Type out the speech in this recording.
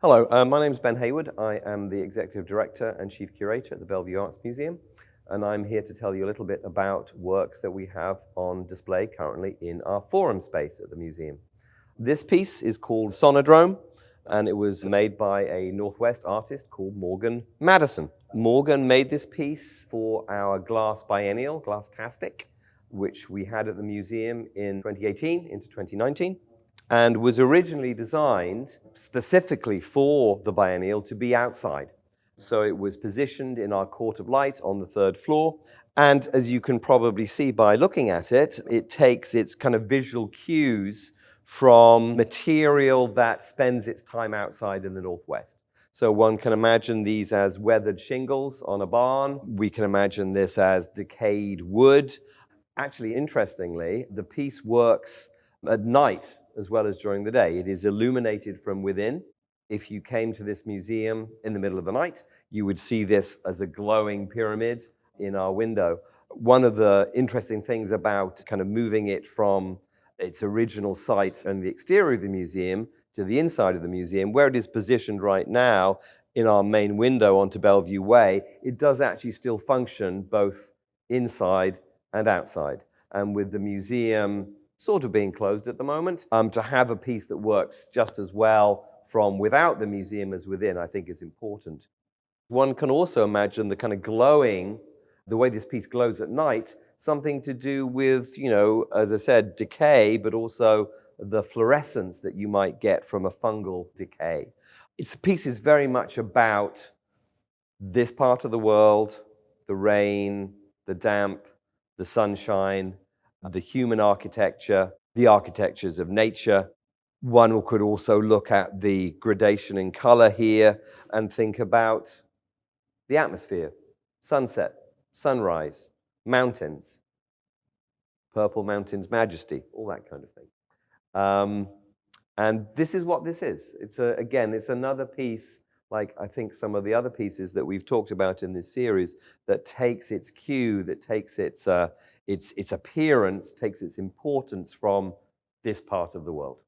Hello, my name is Ben Hayward. I am the Executive Director and Chief Curator at the Bellevue Arts Museum, and I'm here to tell you a little bit about works that we have on display currently in our forum space at the museum. This piece is called Somnodrome, and it was made by a Northwest artist called Morgan Madison. Morgan made this piece for our glass biennial, Glasstastic, which we had at the museum in 2018 into 2019. And was originally designed specifically for the biennial to be outside. So it was positioned in our court of light on the third floor. And as you can probably see by looking at it, it takes its kind of visual cues from material that spends its time outside in the Northwest. So one can imagine these as weathered shingles on a barn. We can imagine this as decayed wood. Actually, interestingly, the piece works at night as well as during the day. It is illuminated from within. If you came to this museum in the middle of the night, you would see this as a glowing pyramid in our window. One of the interesting things about kind of moving it from its original site and the exterior of the museum to the inside of the museum, where it is positioned right now in our main window onto Bellevue Way, it does actually still function both inside and outside. And with the museum sort of being closed at the moment, to have a piece that works just as well from without the museum as within, I think is important. One can also imagine the kind of glowing, the way this piece glows at night, something to do with, as I said, decay, but also the fluorescence that you might get from a fungal decay. This piece is very much about this part of the world, the rain, the damp, the sunshine, the human architecture, the architectures of nature. One could also look at the gradation in color here and think about the atmosphere, sunset, sunrise, mountains, purple mountains majesty, all that kind of thing. And this is what this is. Again, it's another piece, like I think some of the other pieces that we've talked about in this series, that takes its cue, that takes its appearance, takes its importance from this part of the world.